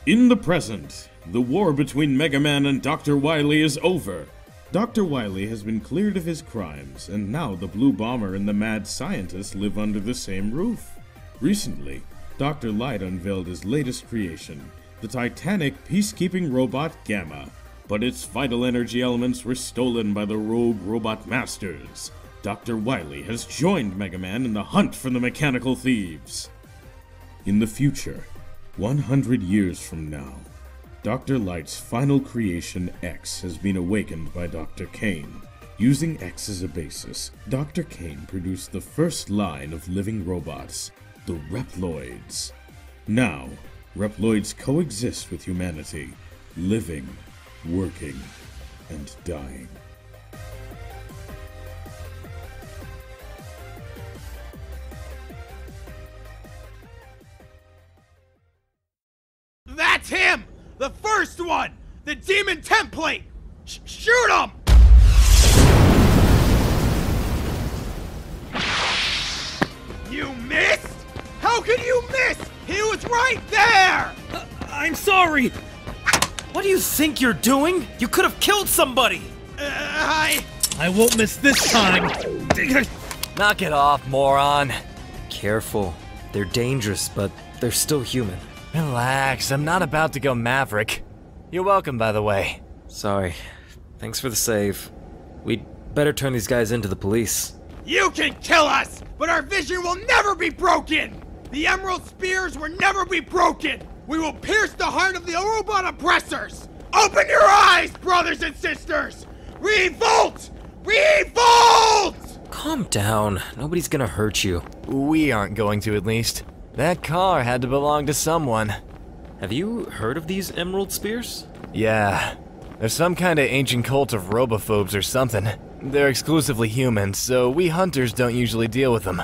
In the present, the war between Mega Man and Dr. Wily is over. Dr. Wily has been cleared of his crimes, and now the Blue Bomber and the Mad Scientist live under the same roof. Recently, Dr. Light unveiled his latest creation, the titanic peacekeeping robot Gamma, but its vital energy elements were stolen by the rogue robot masters. Dr. Wily has joined Mega Man in the hunt for the mechanical thieves. In the future, 100 years from now, Dr. Light's final creation, X, has been awakened by Dr. Kane. Using X as a basis, Dr. Kane produced the first line of living robots, the Reploids. Now, Reploids coexist with humanity, living, working, and dying. That's him! The first one! The demon template! Shoot him! You missed? How could you miss? He was right there! I'm sorry! What do you think you're doing? You could have killed somebody! I won't miss this time! Knock it off, moron! Careful. They're dangerous, but they're still human. Relax, I'm not about to go Maverick. You're welcome, by the way. Sorry. Thanks for the save. We'd better turn these guys into the police. You can kill us, but our vision will never be broken! The Emerald Spears will never be broken! We will pierce the heart of the robot oppressors! Open your eyes, brothers and sisters! Revolt! Revolt! Calm down. Nobody's gonna hurt you. We aren't going to, at least. That car had to belong to someone. Have you heard of these Emerald Spears? Yeah. They're some kind of ancient cult of robophobes or something. They're exclusively human, so we hunters don't usually deal with them.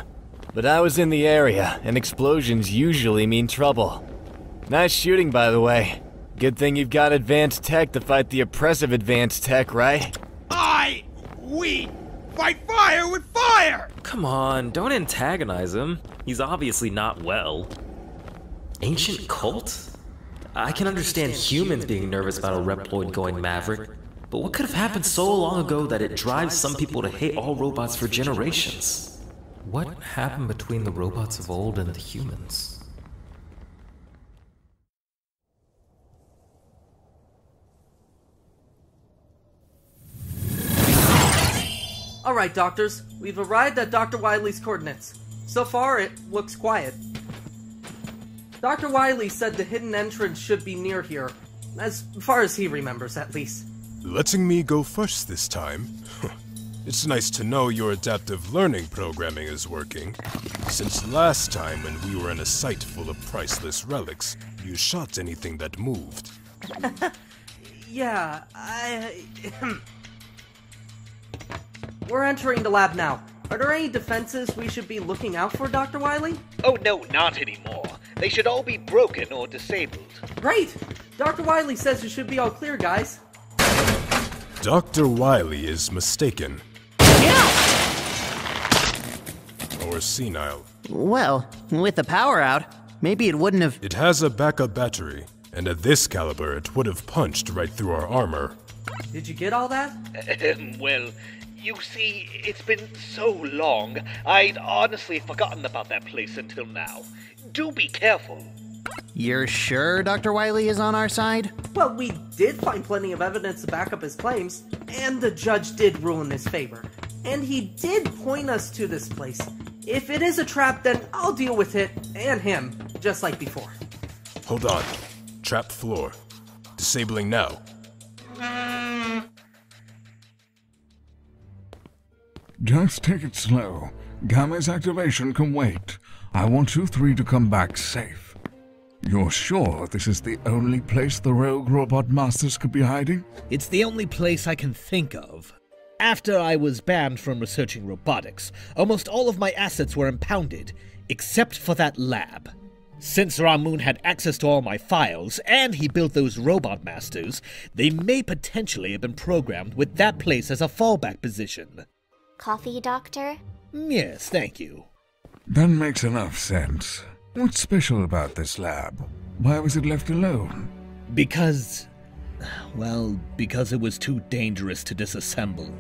But I was in the area, and explosions usually mean trouble. Nice shooting, by the way. Good thing you've got advanced tech to fight the oppressive advanced tech, right? We fight fire with fire! Come on, don't antagonize him. He's obviously not well. Ancient cult? I can understand humans being nervous about a Reploid going Maverick, but what could have happened so long ago that it drives some people to hate all robots for generations? What happened between the robots of old and the humans? Alright, doctors. We've arrived at Dr. Wily's coordinates. So far, it looks quiet. Dr. Wily said the hidden entrance should be near here. As far as he remembers, at least. Letting me go first this time? It's nice to know your adaptive learning programming is working. Since last time when we were in a site full of priceless relics, you shot anything that moved. Yeah, We're entering the lab now. Are there any defenses we should be looking out for, Dr. Wily? Oh no, not anymore. They should all be broken or disabled. Great! Dr. Wily says it should be all clear, guys. Dr. Wily is mistaken. Or senile. Well, with the power out, maybe it wouldn't have... It has a backup battery, and at this caliber it would have punched right through our armor. Did you get all that? Well, you see, it's been so long, I'd honestly forgotten about that place until now. Do be careful. You're sure Dr. Wily is on our side? Well, we did find plenty of evidence to back up his claims, and the judge did rule in his favor. And he did point us to this place. If it is a trap, then I'll deal with it, and him, just like before. Hold on. Trap floor. Disabling now. Just take it slow. Gamma's activation can wait. I want you three to come back safe. You're sure this is the only place the rogue robot masters could be hiding? It's the only place I can think of. After I was banned from researching robotics, almost all of my assets were impounded, except for that lab. Since Ramoon had access to all my files, and he built those robot masters, they may potentially have been programmed with that place as a fallback position. Coffee, Doctor? Yes, thank you. That makes enough sense. What's special about this lab? Why was it left alone? Because it was too dangerous to disassemble.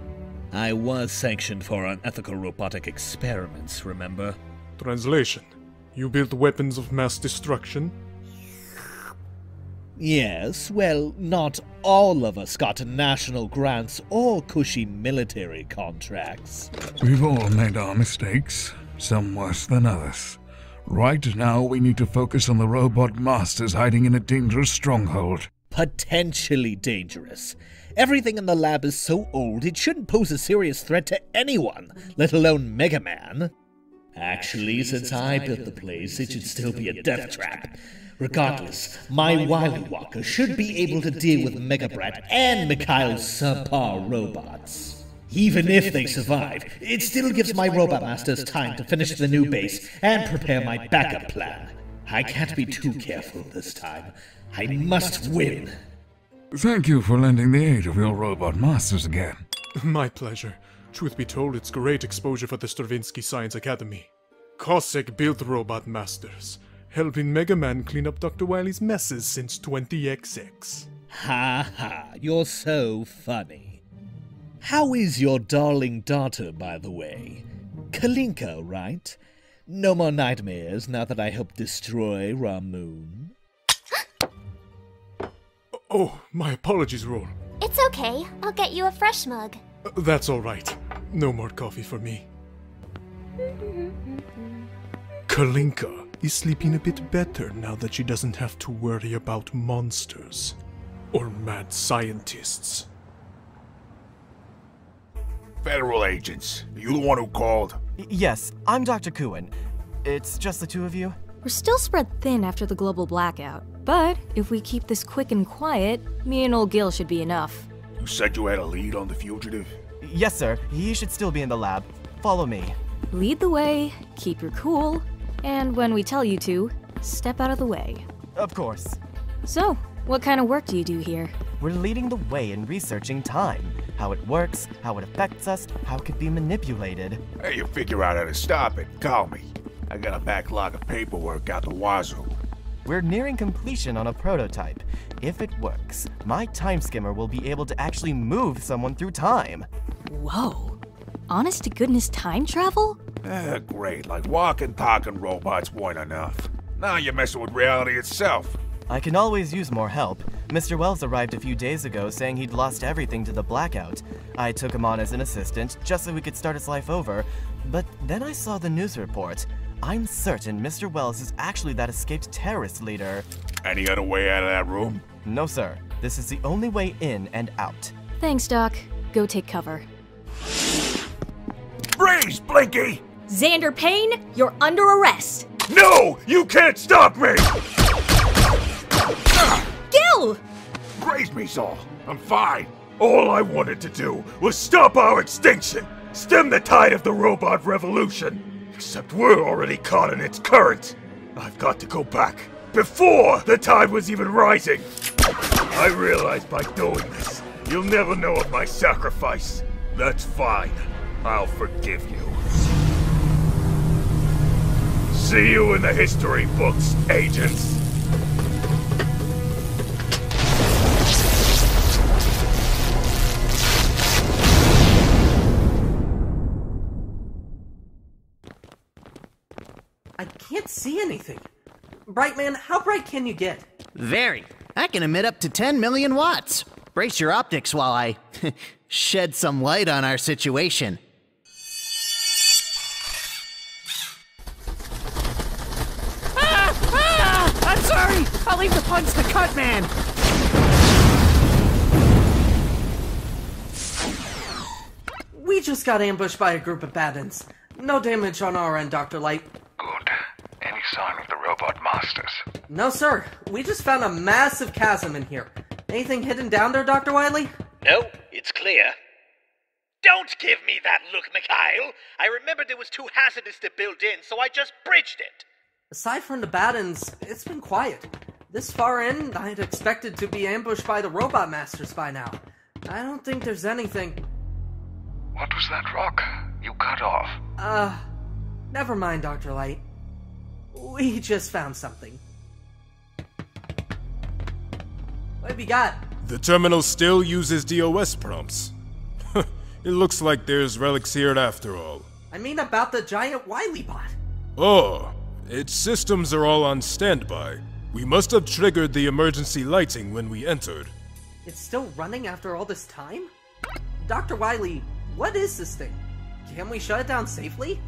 I was sanctioned for unethical robotic experiments, remember? Translation. You built weapons of mass destruction? Yes, well, not all of us got national grants or cushy military contracts. We've all made our mistakes, some worse than others. Right now, we need to focus on the robot masters hiding in a dangerous stronghold. Potentially dangerous. Everything in the lab is so old it shouldn't pose a serious threat to anyone, let alone Mega Man. Actually, since I built the place, it should still be a death trap. Regardless, my Wily Walker should be able to deal with Mega Brat and Mikhail's subpar robots. Even if they survive, it still gives my Robot Masters time to finish the new base and prepare my backup plan. I can't be too careful this time. I must win. Thank you for lending the aid of your robot masters again. My pleasure. Truth be told, it's great exposure for the Stravinsky Science Academy. Cossack built robot masters, helping Mega Man clean up Dr. Wily's messes since 20XX. Ha ha, you're so funny. How is your darling daughter, by the way? Kalinka, right? No more nightmares now that I helped destroy Ramoon. Oh, my apologies, Roll. It's okay. I'll get you a fresh mug. That's alright. No more coffee for me. Kalinka is sleeping a bit better now that she doesn't have to worry about monsters. Or mad scientists. Federal agents, are you the one who called? Yes, I'm Dr. Kuhn. It's just the two of you? We're still spread thin after the global blackout, but if we keep this quick and quiet, me and old Gil should be enough. You said you had a lead on the fugitive? Yes, sir. He should still be in the lab. Follow me. Lead the way, keep your cool, and when we tell you to, step out of the way. Of course. So, what kind of work do you do here? We're leading the way in researching time. How it works, how it affects us, how it could be manipulated. Hey, you figure out how to stop it, call me. I got a backlog of paperwork out the wazoo. We're nearing completion on a prototype. If it works, my time skimmer will be able to actually move someone through time. Whoa. Honest to goodness time travel? Great, like walking, talking robots weren't enough. Now you're messing with reality itself. I can always use more help. Mr. Wells arrived a few days ago saying he'd lost everything to the blackout. I took him on as an assistant just so we could start his life over, but then I saw the news report. I'm certain Mr. Wells is actually that escaped terrorist leader. Any other way out of that room? No, sir. This is the only way in and out. Thanks, Doc. Go take cover. Freeze, Blinky! Xander Payne, you're under arrest! No! You can't stop me! Gil! Graze me's all. I'm fine. All I wanted to do was stop our extinction, stem the tide of the robot revolution. Except we're already caught in its current. I've got to go back, before the tide was even rising. I realize by doing this, you'll never know of my sacrifice. That's fine. I'll forgive you. See you in the history books, agents. I can't see anything. Brightman, how bright can you get? Very. I can emit up to 10 million watts. Brace your optics while I shed some light on our situation. I'm sorry! I'll leave the puns to Cut Man! We just got ambushed by a group of bad-ends. No damage on our end, Dr. Light. Good. Any sign of the robot masters? No, sir. We just found a massive chasm in here. Anything hidden down there, Dr. Wily? No, it's clear. Don't give me that look, Mikhail! I remembered it was too hazardous to build in, so I just bridged it! Aside from the bad-ends, it's been quiet. This far in, I'd expected to be ambushed by the Robot Masters by now. I don't think there's anything... What was that rock you cut off? Never mind, Dr. Light. We just found something. What have you got? The terminal still uses DOS prompts. It looks like there's relics here after all. I mean about the giant Wily bot. Oh, its systems are all on standby. We must have triggered the emergency lighting when we entered. It's still running after all this time? Dr. Wily, what is this thing? Can we shut it down safely?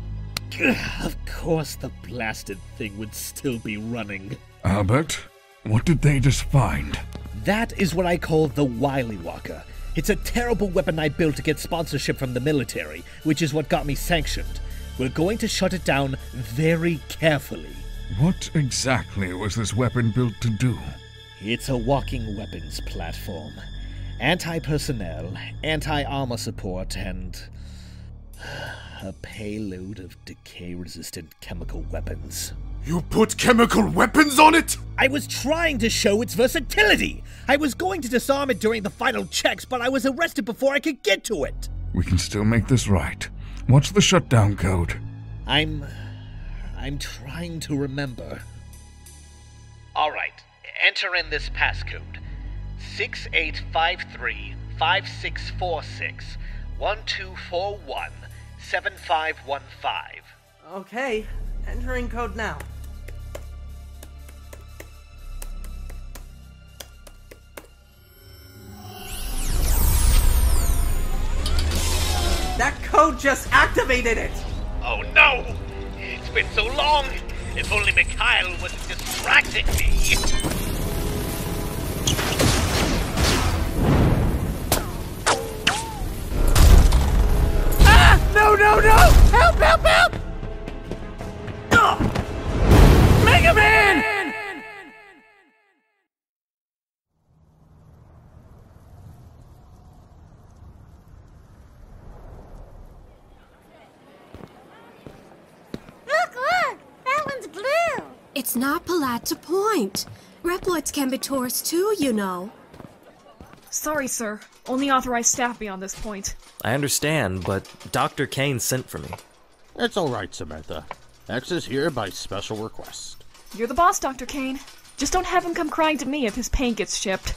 Of course the blasted thing would still be running. Albert, what did they just find? That is what I call the Wily Walker. It's a terrible weapon I built to get sponsorship from the military, which is what got me sanctioned. We're going to shut it down very carefully. What exactly was this weapon built to do? It's a walking weapons platform. Anti-personnel, anti-armor support, and a payload of decay-resistant chemical weapons. You put chemical weapons on it?! I was trying to show its versatility! I was going to disarm it during the final checks, but I was arrested before I could get to it! We can still make this right. What's the shutdown code? I'm trying to remember. Alright, enter in this passcode. 6853-5646 1241 7515. Okay, entering code now. That code just activated it! Oh no! It's been so long! If only Mikhail wasn't distracting me! Ah! No, no, no! Help, help, help! Mega Man! Look! That one's blue! It's not polite to point. Reploids can be tourists too, you know. Sorry, sir. Only authorized staff beyond this point. I understand, but Dr. Kane sent for me. It's alright, Samantha. X is here by special request. You're the boss, Dr. Kane. Just don't have him come crying to me if his paint gets shipped.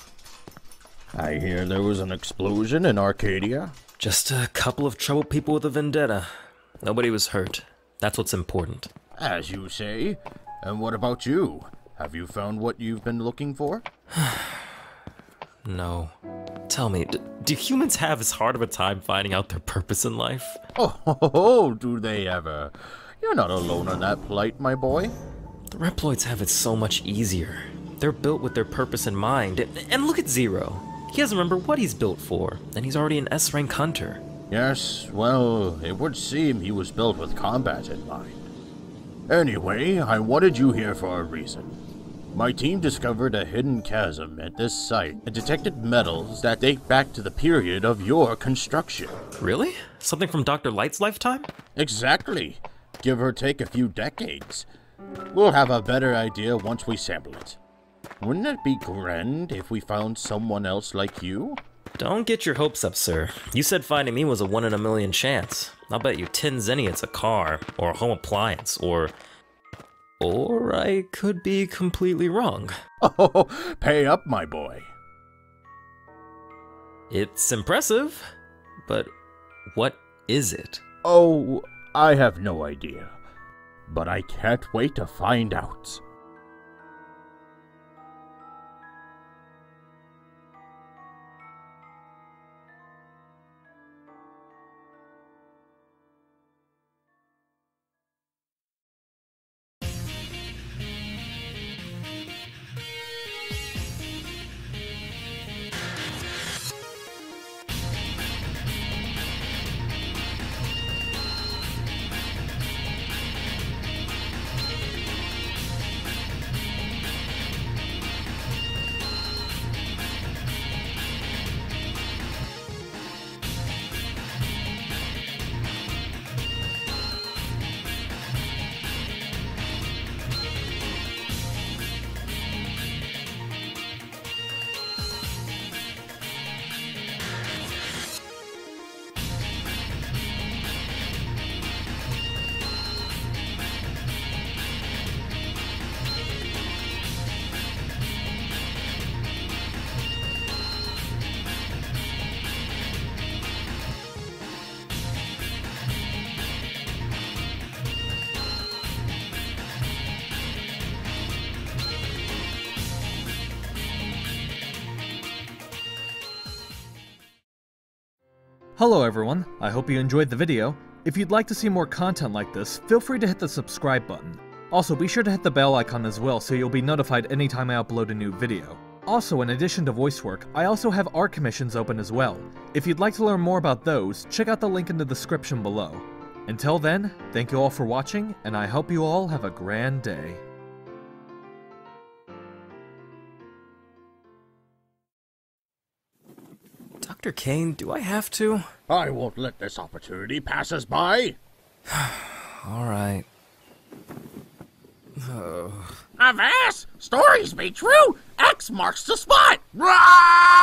I hear there was an explosion in Arcadia. Just a couple of troubled people with a vendetta. Nobody was hurt. That's what's important. As you say. And what about you? Have you found what you've been looking for? No. Tell me, do humans have as hard of a time finding out their purpose in life? Oh, do they ever? You're not alone in that plight, my boy. The Reploids have it so much easier. They're built with their purpose in mind. And look at Zero. He doesn't remember what he's built for, and he's already an S-rank hunter. Yes, well, it would seem he was built with combat in mind. Anyway, I wanted you here for a reason. My team discovered a hidden chasm at this site and detected metals that date back to the period of your construction. Really? Something from Dr. Light's lifetime? Exactly. Give or take a few decades. We'll have a better idea once we sample it. Wouldn't it be grand if we found someone else like you? Don't get your hopes up, sir. You said finding me was a 1 in a million chance. I'll bet you 10 zenny it's a car, or a home appliance, or I could be completely wrong. Oh, pay up, my boy. It's impressive, but what is it? Oh, I have no idea. But I can't wait to find out. Hello everyone, I hope you enjoyed the video. If you'd like to see more content like this, feel free to hit the subscribe button. Also, be sure to hit the bell icon as well so you'll be notified anytime I upload a new video. Also, in addition to voice work, I also have art commissions open as well. If you'd like to learn more about those, check out the link in the description below. Until then, thank you all for watching, and I hope you all have a grand day. Dr. Kane, do I have to? I won't let this opportunity pass us by. Alright. Avast! Stories be true! X marks the spot! Rah!